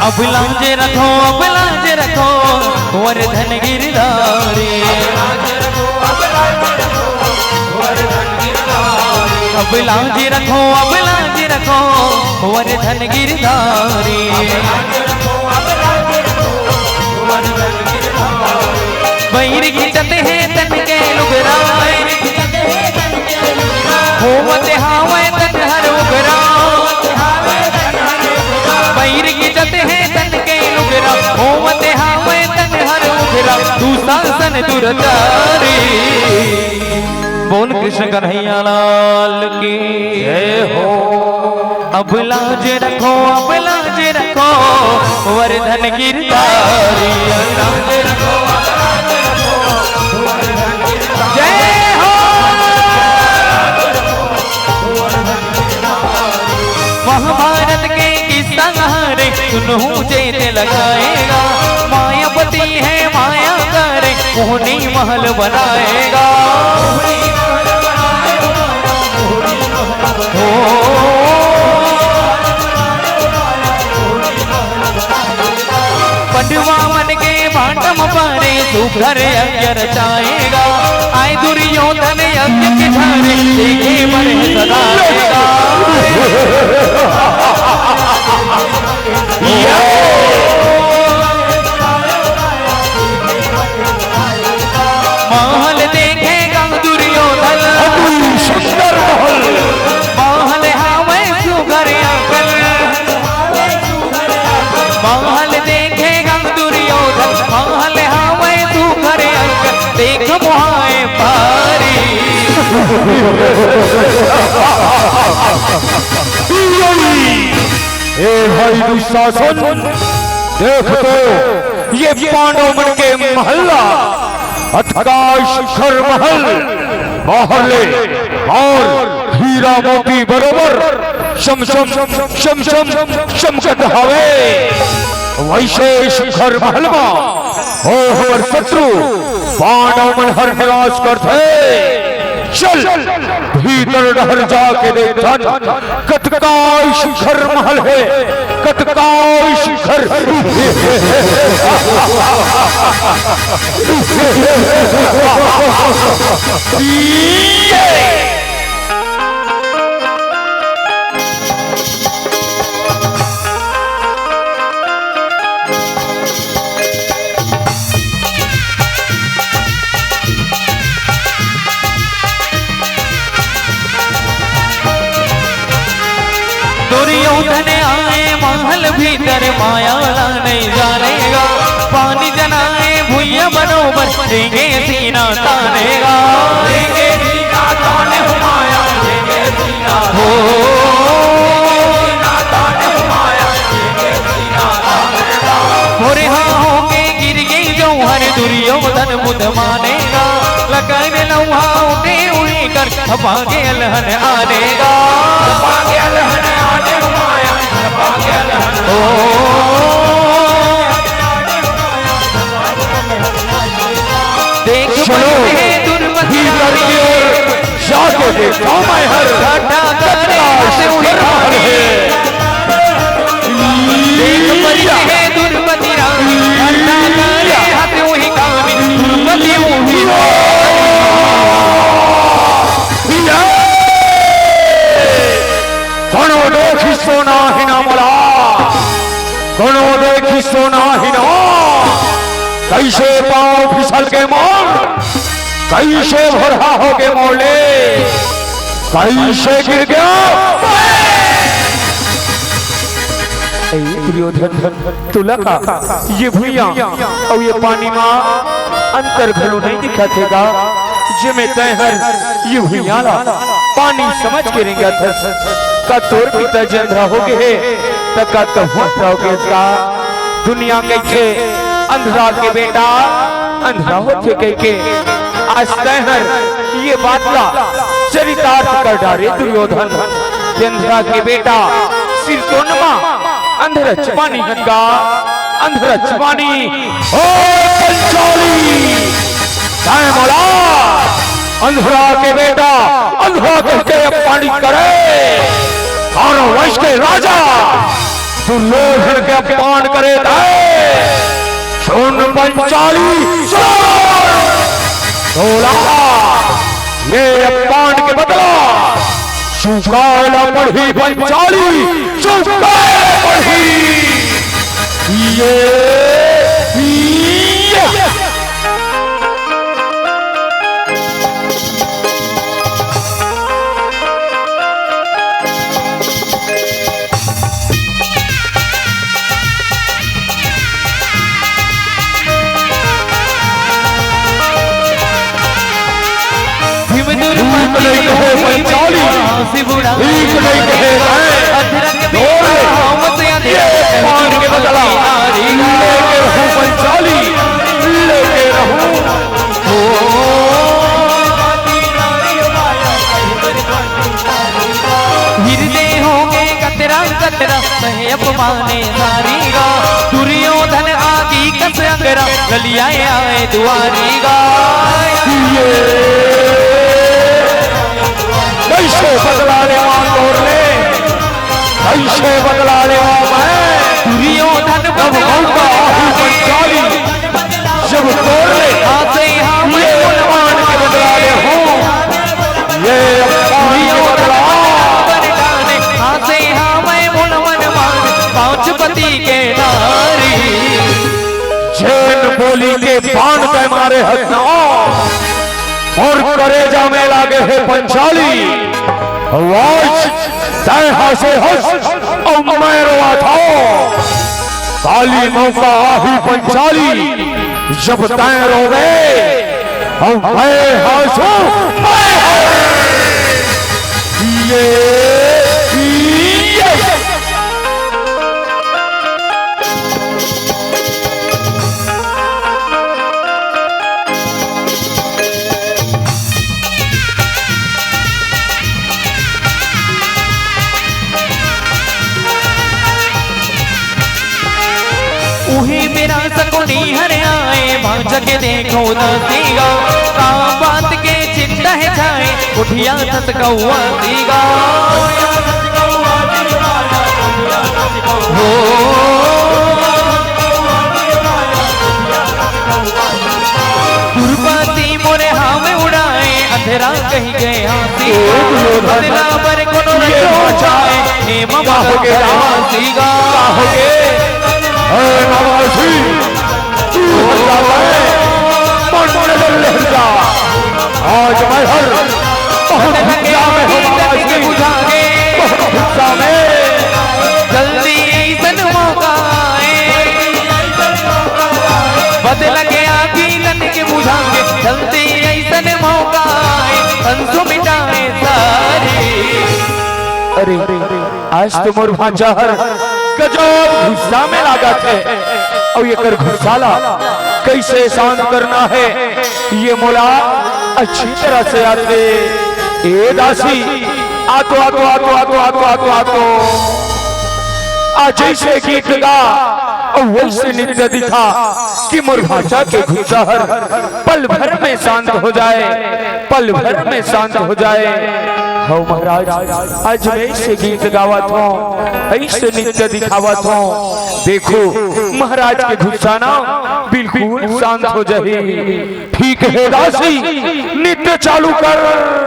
अब लांजे रखो वर्धन गिरधारी। अब लांजे रखो वर्धन गिरधारी। बैर खिंचत है तन के लुगराए, होवत हावे तन हर उगरा। बैर खिंचत है तन के लुगरा, होवत हावे तन हर उगरा। तू शासन दुरचारी। बोल कृष्ण कन्हैया लाल की जय हो। अब लाज रखो वर्धन गिरधारी। जय हो। महाभारत के किस्सा रे सुनहु चेत लगाएगा। मायापति है माया करे मोहनी महल बनाएगा। पंडवा मन के भांडम पारे सुघर यज्ञ रचाएगा। आय दुर्योधन यज्ञ के ठारे देखे बड़े सदाएगा। महल देखेगा दुर्योधन सुंदर महल हावे सुघर अकल। महल देखेगा दुर्योधन महल हावे सुघर अकल। देख मुहाए पारी। ए भाई दुशासन देख तो ये पांडव मन के महल्ला अथका शिखर महल महले और हीरा मोती बरोबर शम शम शम शम चमकत हवे। वैसे शिखर महल में हो हर शत्रु पांडव मन हर निवास करते। चल भीतर डहर जाके देखा कतकाय शिखर महल है, कतकाय शिखर। दुर्योधन आए महल भीतर माया नहीं जानेगा। पानी जनाए भुइया बरोबर देंगे सीना तानेगा। देंगे सीना ताने माया देंगे सीना हो। मोरे हाँ होके गिर गई जौहर दुर्योधन बुध मानेगा। लगाने लौहा उठे उड़ी कर भागे अलहन आनेगा। देख चलो दुर्मति जाके देखा मैं हर घटा करे से उड़ी है। देख परिहे दुर्मति राम घटा करे हाथ उही कामी दुर्मति उही हो। घणो देखी सोना हिना मला, घणो देखी सोना हिना। कैसे पाँव फिसल के मोल, कैसे भरा हो के मोले, कैसे गिर गया। दुर्योधन तुला का ये भुइया और ये पानी में अंतर घलो नहीं दिखा थेगा। जे में तय हर ये भुइया पानी समझ के रहेगा था का तोर पिता जंधरा हो गए तका तो हो गए का। दुनिया के छे अंधरा के बेटा अंधरा होते कह के आज तय हर ये बात का चरितार्थ कर डाले दुर्योधन। अंधरा के बेटा सिर तो नमा अंधर चपानी गंगा अंधर चपानी ओ पंचाली काय मोला अंधरा के बेटा अंधरा कहते पानी करे और वंश के राजा दुर्योधन के अपमान करे सुन पंचाली तोला ये अपमान के बदला चुकाना पड़ी पंचाली चुकाना पड़ी ये अपमाने सारी गा दुर्योधन आदि कस अंगरा गलिया आए दुआरी गा कैसे बदला ले तोड़ ले कैसे बदला ले मैं दुर्योधन पंचाली जब तोड़ ले ये अपमान के बदला ले हूँ ये पति के नारी जैन बोली के बाण पे मारे हथना और करेजा में लागे है पंचाली आवाज तय हंसे हंस और मैं रोआ था काली मौका आही पंचाली जब तय रोवे और मैं हंसू ये मेरा सकुनी हर आए भांज के देखो दीगा काम बात के चिंता है जाए उठिया सत कौआ दीगा हो दुर्पति मोरे हाँ में उड़ाए अंधेरा कहीं गए हाथी बदला पर कोनो रखो जाए हे ममा हो गया दीगा नवाजी आज मैं हर जल्दी ऐसन मौका बदल गया गीलन के बुझाएंगे जल्दी ऐसन मौका हंसो मिटाए सारी अरे आज तो मोर भांजा हर गजब गुस्सा में लागत है और ये कर घुसाला कैसे शांत करना है ये मोला अच्छी तरह से आते ए दासी आतो आतो आतो आतो आतो आतो आतो आज जैसे गीत गा और वैसे नृत्य दिखा कि मुर्भाचा के घुसाहर पल भर में शांत हो जाए पल भर में शांत हो जाए हो महाराज आज मैं ऐसे गीत गावत हूँ ऐसे नृत्य दिखावत हूँ देखो महाराज के घुसाना बिल्कुल शांत हो जाए ठीक है दासी नृत्य चालू कर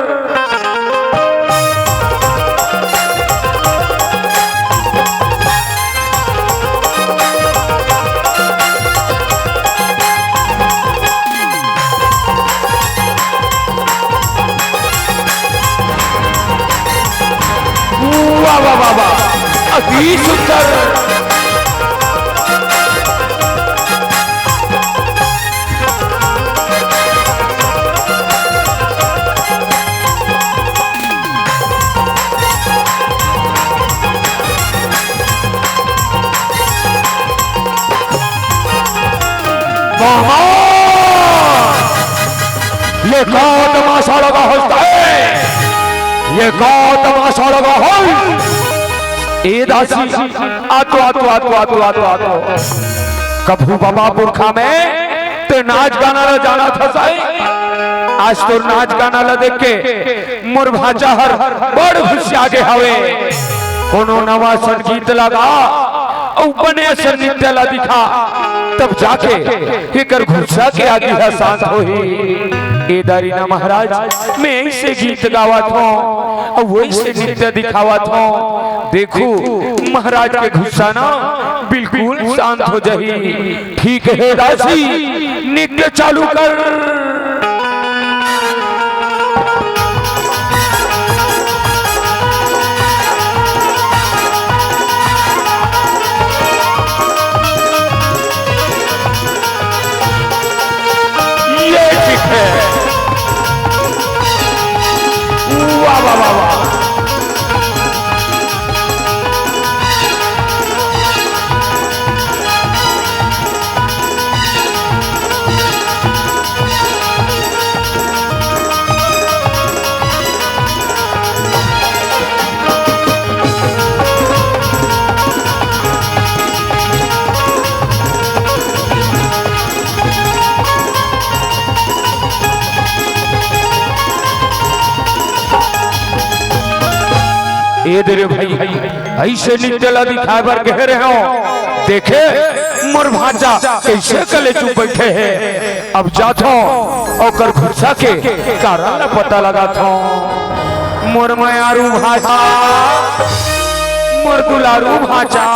वाह वाह वाह वाह अति सुंदर ये कौन तमाशा लगा होता है ये कौन तमाशा लगा हो ए दासी आतो आतो आतो आतो आतो आतो कभू बाबा पुरखा में तो नाच गाना ला जाना था साई आज तो नाच गाना ला देख के मोर भाचा हर बड़ खुशी आगे हवे कोनो नवा संगीत लगा और बने से नित्याला दिखा तब जाके एकर गुस्सा के आगे है शांत होई। ए दारीना महाराज मैं ऐसे गीत गावत हूं और वैसे नृत्य दिखावत हूं, देखो महाराज के गुस्सा ना बिल्कुल शांत हो जाही। ठीक है दासी नृत्य चालू कर। वाह वाह वाह वाह। ये तेरे भाई ऐसे नित्याला दिखाए बर कह रहे हो, देखे मोर भांजा कैसे कले चुप बैठे हैं। अब जातो और कर गुस्सा के कारण पता लगा था। मोर मायारू भाजा मोर दुलारू भाजा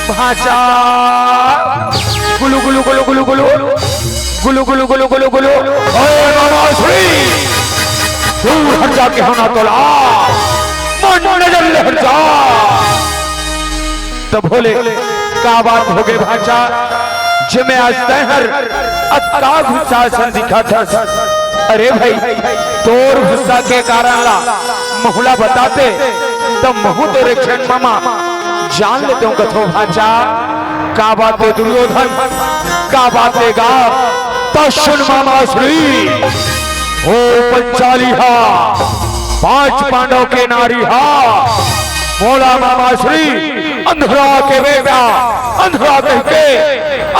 भाजा गुलू गुलू गुलू गुलू गुलू गुलू गुलू गुलू गुलू गुलू। ओए मामा श्री तू हट जाके होना तोला नजर लहर जा। तब बोले का बात हो गए भाचा जे मैं आज तहर अत्ता गुस्सा सन दिखा था। अरे भाई तोर गुस्सा के कारण ला महुला बताते तब महू तेरे क्षण मामा जान लेते हूँ कथो भाचा का बात है दुर्योधन का बात है गा तो सुन मामा श्री ओ पंचाली हा 5 पांडव के नारी हा बोला मामा श्री अंधरा के बेटा अंधरा कह के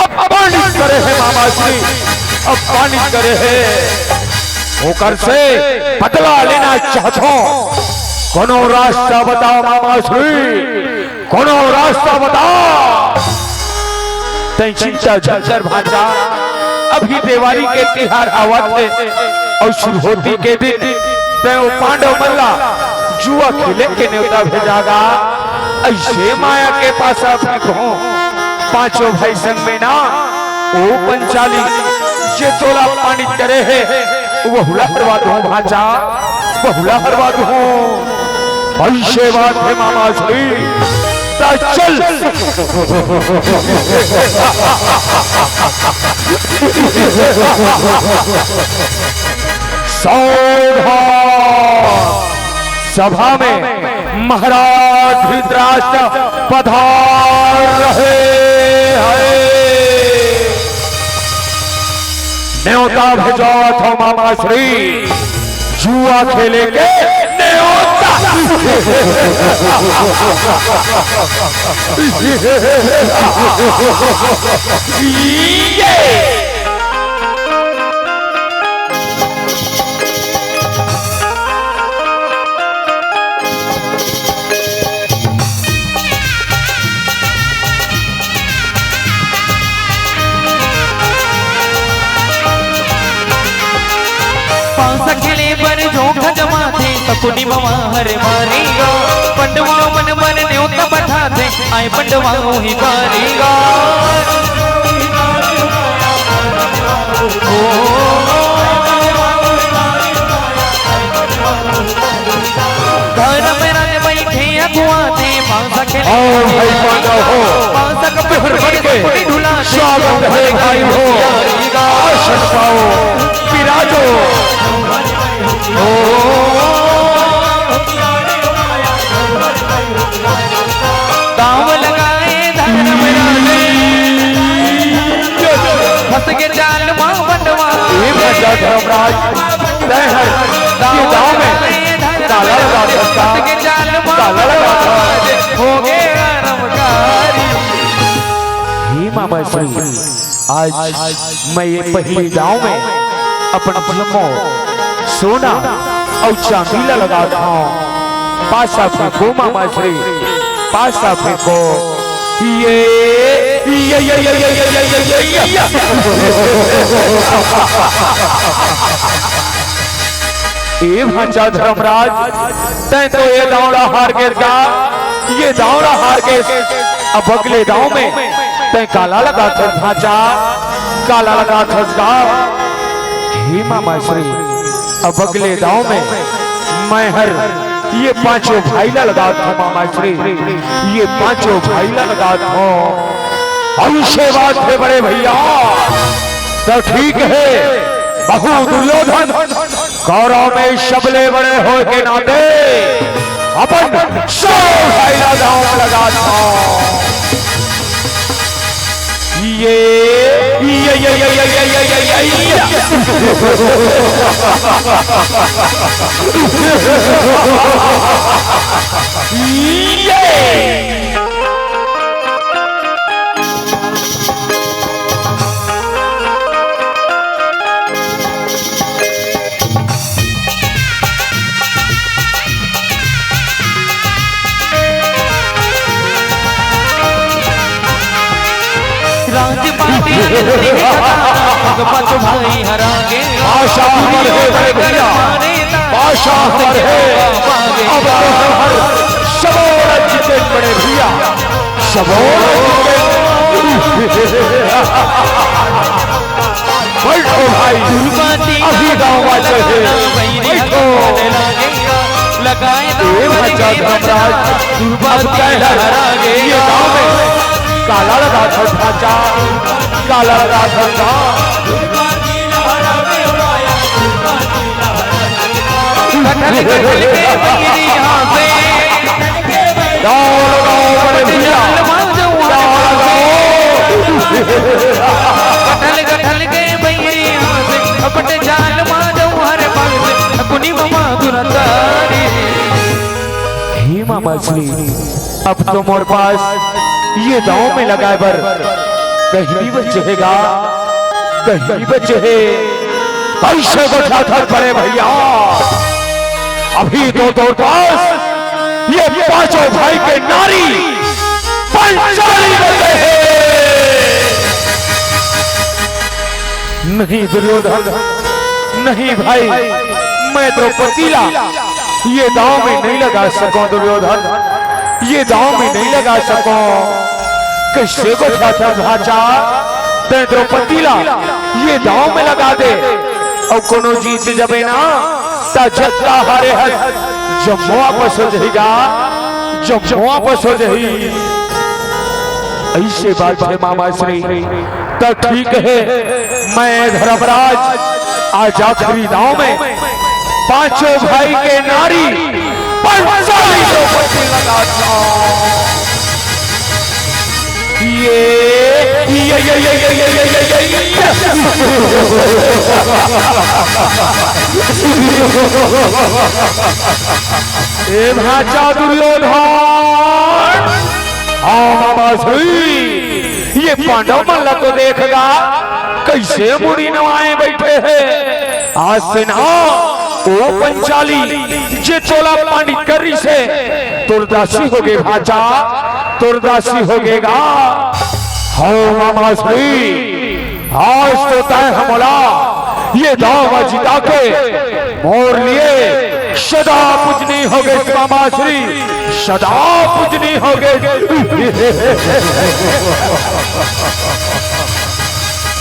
अब पानी करे है मामा श्री अब पानी करे है होकर से बदला लेना चाहता कोनो रास्ता बताओ मामा श्री कोनो रास्ता बताओ। तई चिंता झंझर भाचा अभी दिवाली के त्योहार आवत है और शुरू होती के दिन तो पांडव मल्ला जुआ खेले के न्योता भेजागा। ऐसे माया के पास अपने को 5 भाई संग में ना ओ पंचाली जे तोला पानी करे है वो हुला हरवा दो भाचा वो हुला हरवा दो। ऐसे बात है मामा श्री चल सभा में महाराज धृतराष्ट्र पधार रहे हैं। न्योता भेजा था मामा श्री जुआ खेले के न्योता। ये सकुनी मामा हरे मारेगा पंडवा मन मन न्योता बैठा थे आए पंडवा ही मारेगा। घर में राज बैठे अगुआ थे पांसा खेले पांसा का पेहर करके स्वागत है भाई हो आसन पाओ विराजो। दाव लगाए धर्म फंस के जाल मां बंडवा धर्मराज गाँव में ताला लगा सकता फंस के जाल मां हो गए आरामकारी। हे मामा श्री आज मैं ये पहली गाँव में अपना जन्मों सोना और चांदीला लगा था पासा को मामा श्री पासा फेंको। ये ए भांचा धर्मराज, तै तो ये दावड़ा हार के गा, ये दावड़ा हार के अब अगले दाव में तै काला लगा था भांचा, काला लगा था गा। हे मामा श्री, अब अगले दाव में मैं हर ये पांचों भाईला लगा था मामा श्री, ये पांचों भाईला लगा था। अवश्य बात है बड़े भैया, तो ठीक है। बहु दुर्योधन कौरव में शबले बड़े हो के नाते अपन सौ भाईला दांव में लगा था। पांचों भाई हरागे, आशा अमर है भैया, आशा अमर है। अब हर सबोर जीते बड़े भैया, सबोर बैठो भाई, अभी गाँव वाले बैठो। लगाए भजा धर्मराज, अब हरागे ये गाँव में काला लगा था ढांचा, काला लगा था। कटल के बैरी यहाँ से अपने जाल माँ जाऊँ हरे पास कुनी मामा दुरंदारी। हे मामा श्री, अब तो मोर पास ये दांव में लगा बर कहीं भी बचेगा, कहीं भी बचे है। कैसे बचा था बड़े भैया, अभी तो दो पास ये पांचों भाई के नारी पंचाली बचे हैं। नहीं दुर्योधन, नहीं भाई, मैं द्रौपदीला ये दांव में नहीं लगा सकूं दुर्योधन, ये दांव में नहीं लगा सको। कैसे को था भाचा, ते द्रौपदीला ये दांव में लगा दे और कोनो जीत जबे ना ता जत्ता हारे है, जम्मू वापस हो जाएगा, जम्मू वापस हो जाएगी। ऐसे बात है मामा श्री, तो ठीक है। मैं धर्मराज आज आखिरी दांव में पांचों भाई के नारी पंचाली द्रौपदी लगा था। ए भाचा दुर्योधन, ये पांडव मल्ल को देखेगा कैसे मुड़ी नवाए बैठे हैं। आज से ना ओ पंचाली जे तोला पानी करी से तुरदासी हो गए भाचा, तुरदासी हो गएगा। हो मामा श्री, आज तो तय हमला ये दावा जिता के मोर लिए सदा पूजनी हो गए मामा श्री, सदा पूजनी हो गए।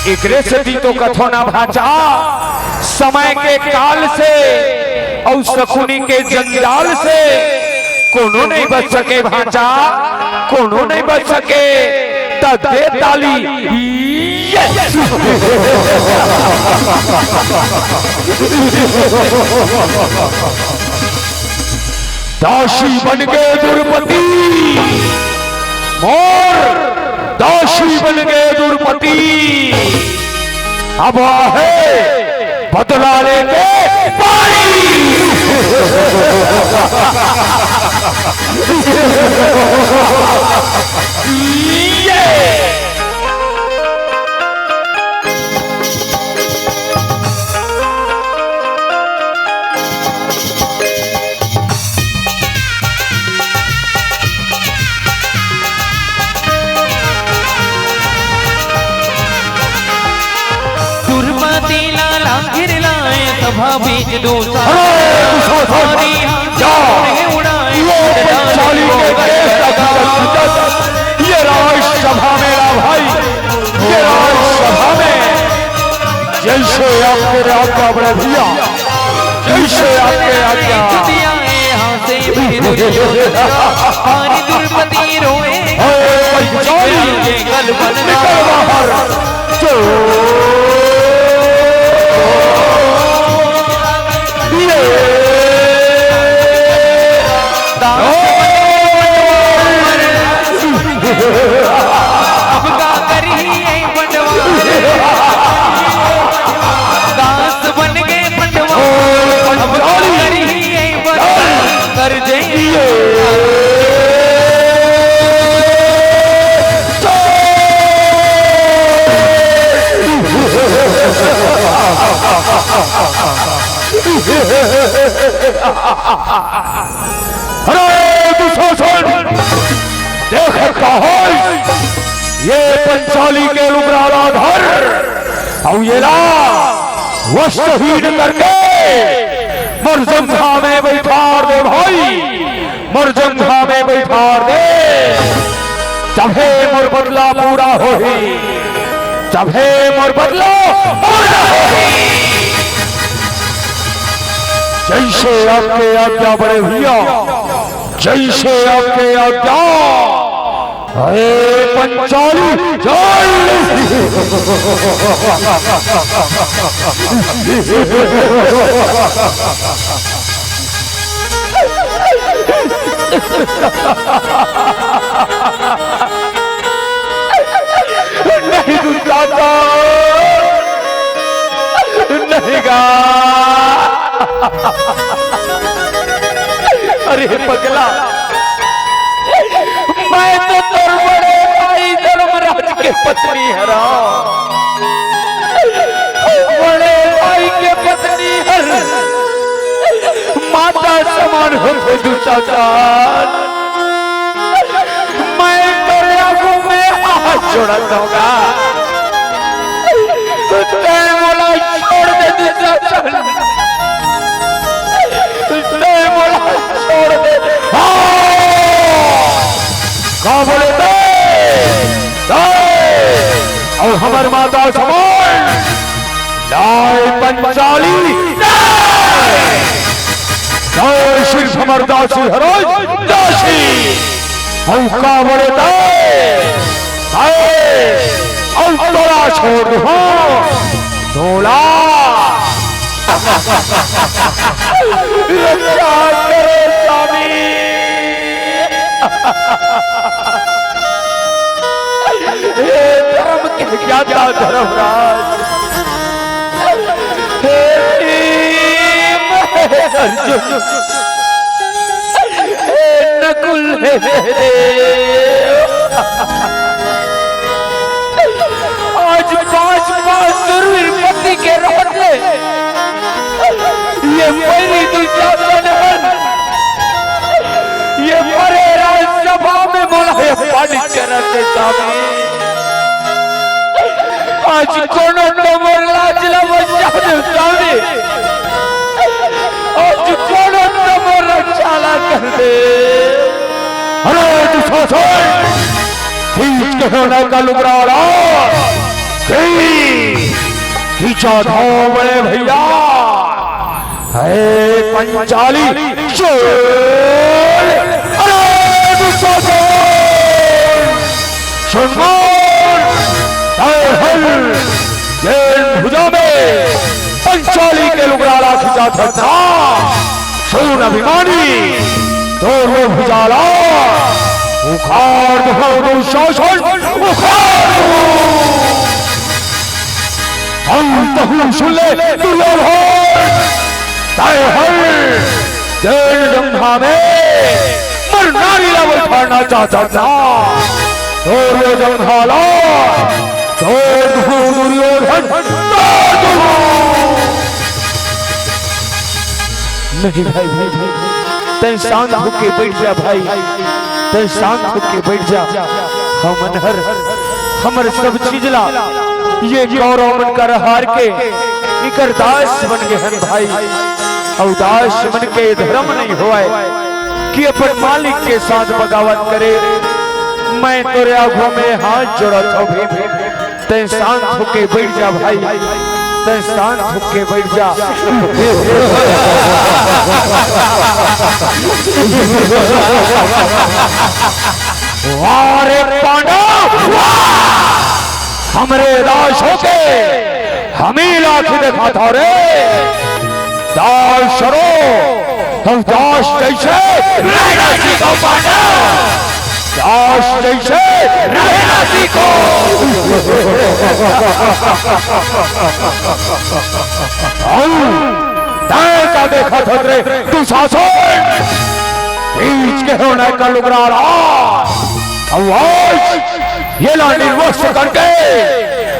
एकरे से तो कथो ना भाचा, समय के काल से और शकुनी के जंजाल से कोनो नहीं बच सके भाचा, कोनो नहीं बच सके। दे ताली दासी बन गए द्रौपदी, मोर दासी बन गए द्रौपदी। अब है बदला लेके पानी। बीज दूसरा हमारी उड़ाए ये राजसभा मेरा भाई, ये राजसभा में जैसे आपके आज्ञा बड़े भैया, जैसे आपके आज्ञा दुर्पति रोए निकल बाहर दास बन गए पंडवा कर जाइए देख ये पंचाली के लुगराला धर और ये ला वस्त्रहीन करके मरजंधा में बैठार दे भाई, मरजंधा में बैठार दे। जबे मोर बदला पूरा हो ही, जबे मोर बदला पूरा हो ही। जैसे आपके आज्ञा बड़े भैया, जैसे आपके आज्ञा। अरे पंचाली जय नहीं दुर्दाता नहीं गा। अरे पगला, मैं तो तोर बड़े भाई धर्मराज के पत्नी हरा, बड़े भाई के पत्नी हर माता समान हो चाचा। मैं तेरे आंखों में हाथ जोड़ा दूंगा, तेरे बोला छोड़ दे चाचा, तेरे बोला छोड़ दे। कहा बोले और हमार माता समान लाए पंचाली सिर्फ हमार दासी हरोज दासी और का बोले और तोला छोड़ दो तोला रक्षा करे स्वामी। धर्म के ज्ञाता धर्मराज नकुल आज 5 दुर्वीर पति के रहते ये मेरी दुर्योधन ये बड़े राजसभा में बोला है पानी करते स्वामी। आज कोनो तो मोर लाजला बच्चा दे स्वामी, आज कोनो तो मोर रक्षाला कर दे। अरे तू सोच खींच के होना का लुगराला खींचा धो बड़े भैया। है पंचाली चोर, अरे तू सोच भुजा में पंचाली के लुगराला खिंचा था सुन अभिमानी तो वो भुजाला उखाड़ दो शासन उखाड़ हम तो सुन ले दुर्योधन में मर नारी लावल फाड़ना चाहता था दुर्योधन भाला दुर्योधन नहीं भाई तय शांत होके बैठ जा भाई, तय शांत होके बैठ जा। हम अनहर हमर सब चीज ला ये गौरव मन कर हार के इकर दास बन गए हैं भाई। और दास बन के धर्म नहीं हुआ कि अपन मालिक के साथ बगावत करे। मैं तेरे आंखों में हाथ जोड़ा था भी, ते शांत होके बैठ जा भाई, ते शांत होके बैठ जा। वारे पांडव हमरे दास होके हमें लाख देखा था रे। दास शरो हम दास जैसे रहना सीखो पांडव, दास जैसे रहना सीखो। का देखा था रे तू शासन बीच के होने का लुगरा आवाज ये लाडी वक्त करके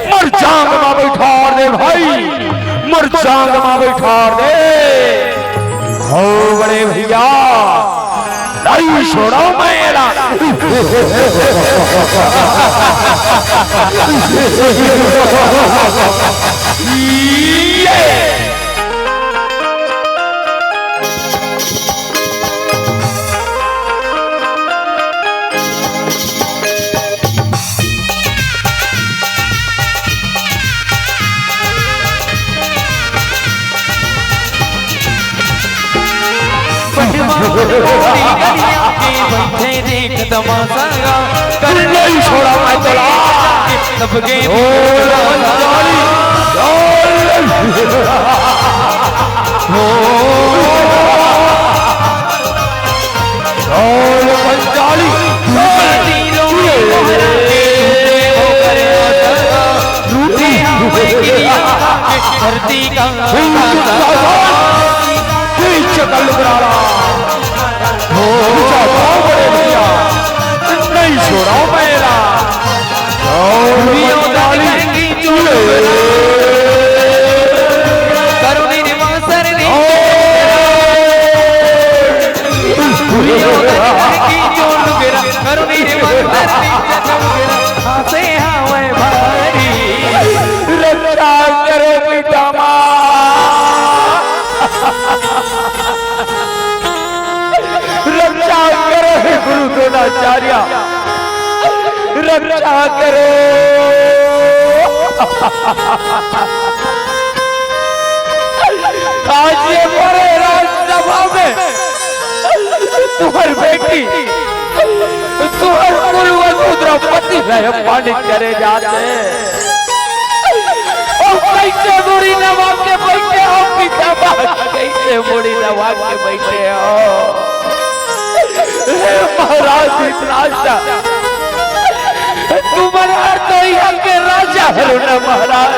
मरचांग में बैठा दे भाई, मरचांग में बैठा दे। हो बड़े भैया नहीं छोड़ो मेरा। कर नहीं छोड़ा मैं तोला सबके धरती का नहीं छोड़ा मेरा करुणी निवासर करुणी से हमें भारी रक्षा करो पिता रक्षा करो गुरु द्रोणाचार्य, रक्षा करो। आज ये बड़े राजसभा में तुम्हारी बेटी तुम्हारे कुलवधु द्रौपदी पानी करे जाते और कैसे बुरी नवा के बैठे हो पिता कैसे बुरी नवा के बैठे हो महाराज। राजा तुम्हारा तो यहाँ के राजा है ना महाराज,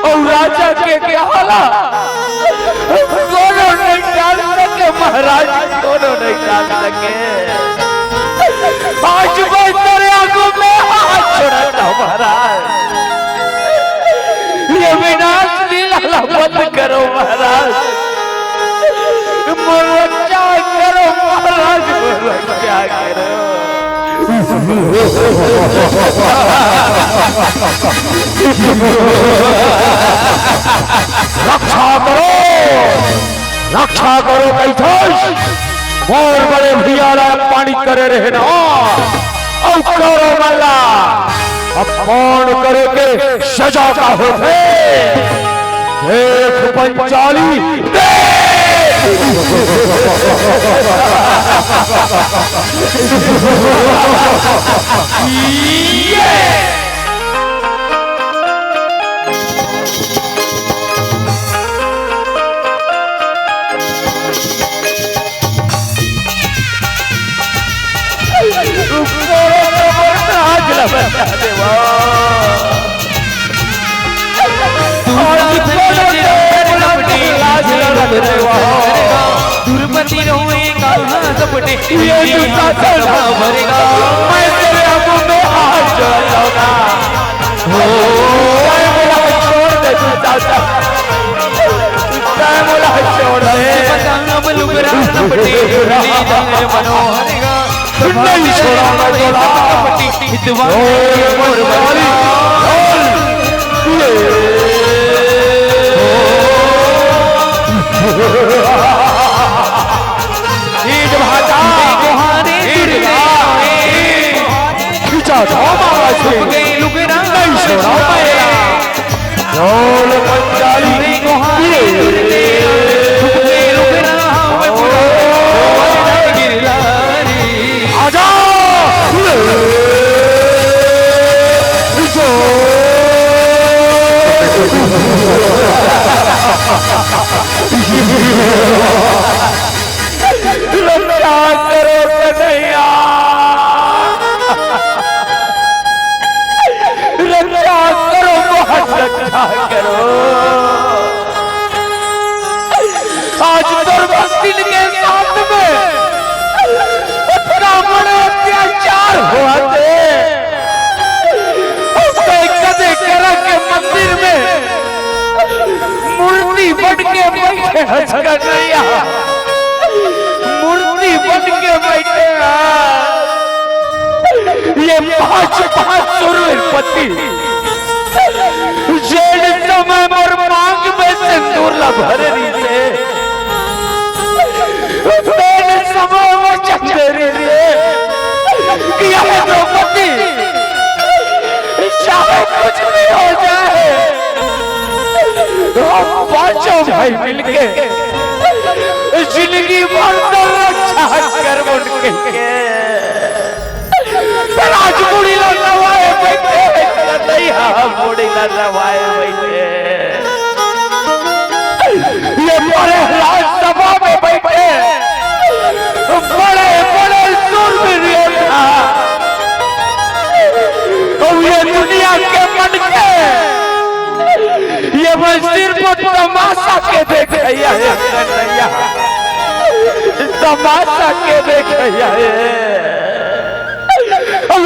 और राजा के क्या हाला दोनों नहीं डाल सके महाराज, दोनों नहीं डाल सके। आज मैं तेरे आगू में हाथ छोड़ता महाराज, ये विनाश लीला बंद करो महाराज, रक्षा करो महाराज, रक्षा करो। रक्षा करो, रक्षा करो कैथोस और बड़े भैया पानी करे रहना और करो मल्ला अब कौन करे के सजा का होते देख पंचाली दुर्पति रोएगा सपने भरेगा, मैं तेरे आंखों में हाथ जोड़ूंगा। छोड़ दे तू चाचा, मुला छोड़ दे। नहीं छोड़ा मैं बोला ईद भाता गोहारे दुर्गा खींचा धामा से गई लुगरा नहीं छोड़ा मेरा ढोल पंचाली गोहारे गई लुगरा गिरलारी आजा रक्षा करो कन्हैया रक्षा करो बहुत रक्षा करो आज दुर्भक्तिन के साथ में इतना बड़ा अत्याचार हुआ थे उसके कदे करा के मंदिर में मूर्ति बन के बैठे हंस कन्हैया मूर्ति बन के बैठे ये 5 रुपये जेल समय पर मांग में सिंदूर भरनी से समय में चंदेरी कि यह द्रौपदी चाहे कुछ भी हो जाए हम 5 भाई मिलके जिंदगी भर तो रक्षा कर उनके आज बुढ़ी लवाए बैठे नहीं बुढ़ी लवाए बैठे ये बड़े राजसभा में बैठे बड़े बड़े सूरवीर था और ये दुनिया के मन के ये मैं सिर्फ तमाशा के देख तमाशा के देख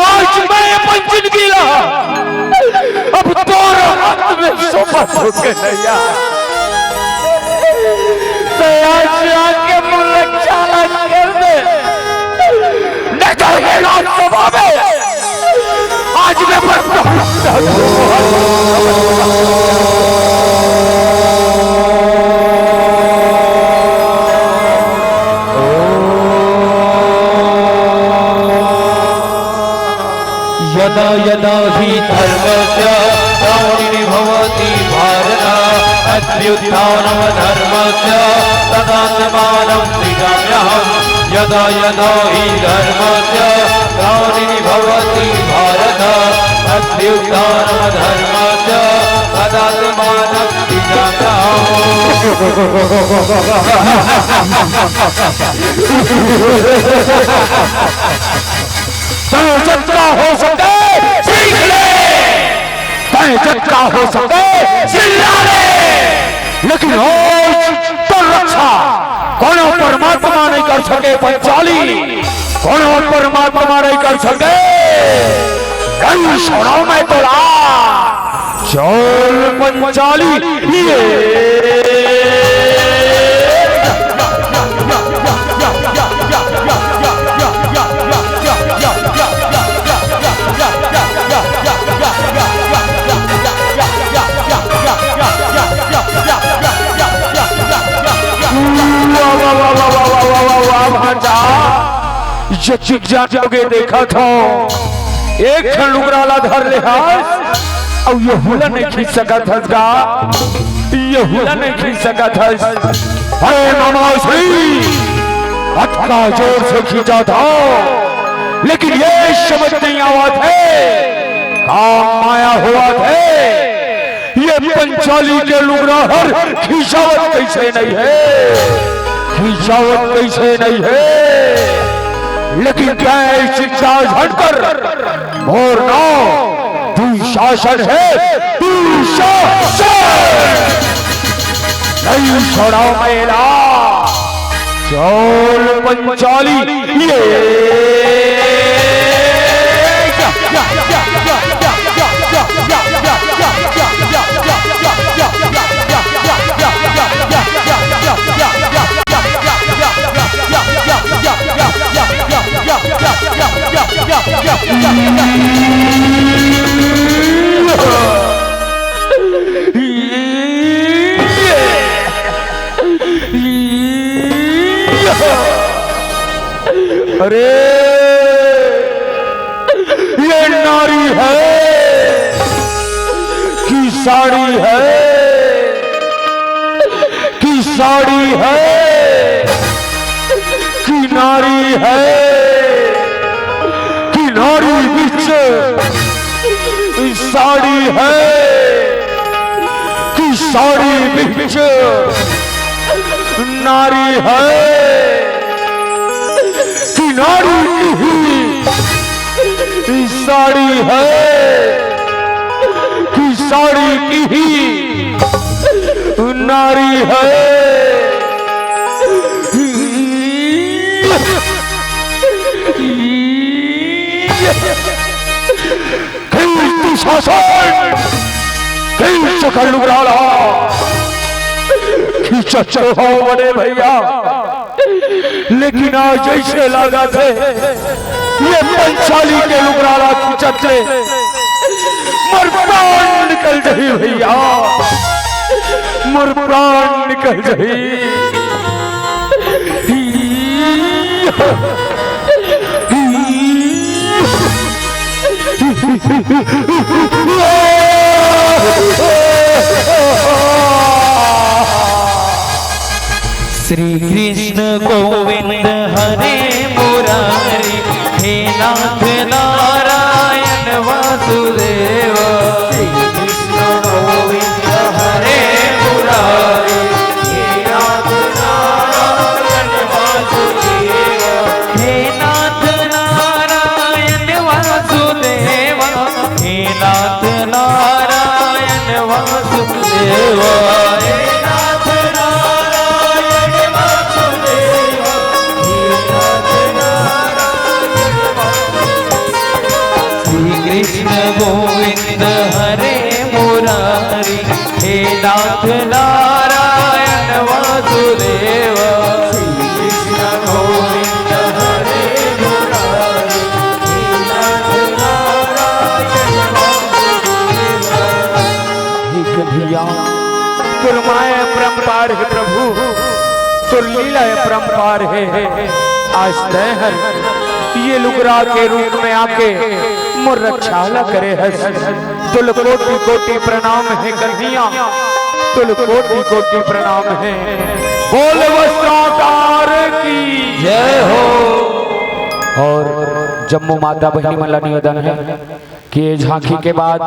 आज मैं अपन जिंदगी अब तोर हाथ में सोपा के के मुल्क चाला कर दे निकल के राजसभा में आज मैं यदा यदा हि धर्मस्य ग्लानिर्भवति भारत अभ्युत्थानं धर्मस्य तदात्मानं सृजाम्यहम् यदा यदा हि धर्मस्य ग्लानिर्भवति भारत अभ्युत्थानं धर्मस्य तदात्मानं सृजाम्यहम् जितना हो सके सीख ले जितना हो सके चिल्ला ले लेकिन तो रक्षा कौन परमात्मा नहीं कर सके पंचाली कौन परमात्मा नहीं कर सके कहीं छोड़ाओ मैं तो ला चल पंचाली जाके देखा था एक लुगराला धर ले और ये हुला नहीं खींच सका था ये हुला नहीं खींच सका था अरे हाथ का जोर से खींचा था लेकिन ये समझ नहीं आवा थे काम आया हुआ थे ये पंचाली के लुगराहर खींचावत कैसे नहीं है खींचावत कैसे नहीं है लेकिन क्या शिक्षा हटकर और ना तू शासन है तू शासन नहीं छोड़ाओ मेला चोल पंचाली अरे ये नारी है कि साड़ी है, कि साड़ी है कि नारी है, कि नारी बिच साड़ी है, कि साड़ी बिच नारी है, कि नारी ही साड़ी है, कि साड़ी की ही नारी है। शासन कर लुगराला खींचो हो बड़े भैया, लेकिन आज जैसे लगा थे ये पंचाली के लुगराला खींचते मर प्राण निकल जाही भैया, मर प्राण निकल जाही। श्री कृष्ण गोविंद हरे मुरारी, हे नाथ नारायण वासुदेव। श्री कृष्ण गोविंद हरे मुरारी, हे नाथ नारायण वासुदेव। हे नाथ नारायण वासुदेव, हे नाथ नारायण वासुदेव। कृष्ण गोविंद हरे मुरारी, हे नाथ नारायण वासुदेव। श्री कृष्ण गोविंद हरे मुरारी, हे नाथ नारायण वासुदेव। भैया तुर माया परम्पार है प्रभु, तुर लीला परम्पार है। आज तय ये लुगरा के रूप में आके मोर रक्षा करे है। तुल कोटि कोटि प्रणाम है कन्हैया, तुल कोटि कोटि प्रणाम है। बोल वस्त्राकार की जय हो। और जम्मू माता बहनी मला निवेदन है कि ये झांकी के बाद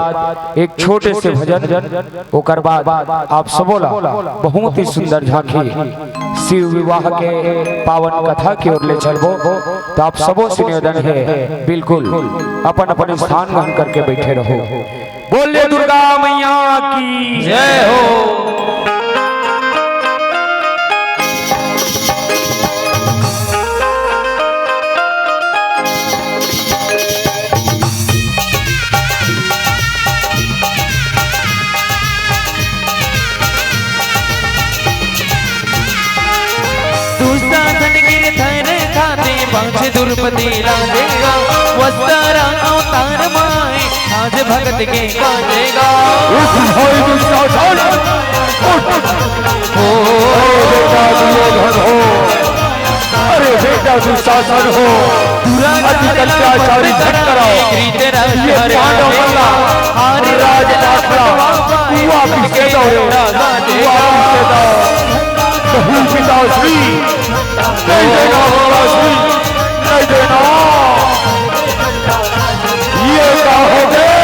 एक छोटे से भजन, ओकर बाद आप सबोला बहुत ही सुंदर झांकी शिव विवाह के पावन कथा की ओर ले चलबो। तो आप सबों से निवेदन है बिल्कुल अपन अपन स्थान ग्रहण करके बैठे रहो। बोले दुर्गा मैया की जय हो। दुर्पति लादेगा वस्तारा अवतार माए, आज भगत के गाजेगा। अरे बेटा दुशासन हो, अत्याचारी झट कराओ, ये पांडव बल्ला राज पाटला वापिस के दो, पिता श्री नहीं देना, श्री नहीं देना। ये क्या हो गए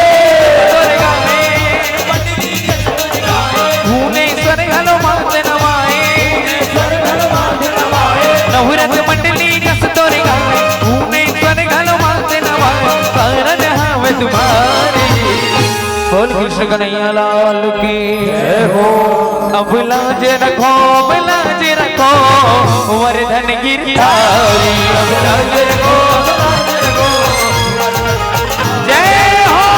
नहुरत मंडली कस तोरे गावे, ऊने स्वर घलो माते नवाए, कारण हावे तुम्हारे। बोल कृष्ण कन्हैया लाल की जय हो। अब लाज रखो, अब लाज रखो, वर्धन गिरधारी। अब लाज रखो, अब लाज रखो, जय हो।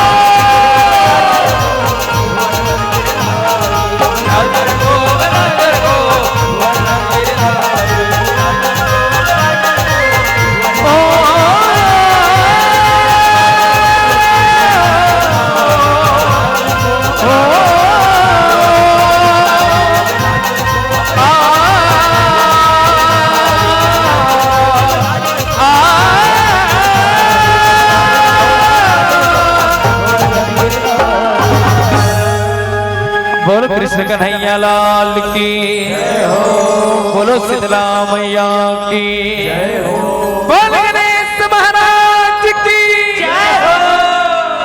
लाज रखो, अब लाज रखो, वर्धन गिरधारी। बोलो कृष्ण कन्हैया लाल की, बोलो शीतला मैया की।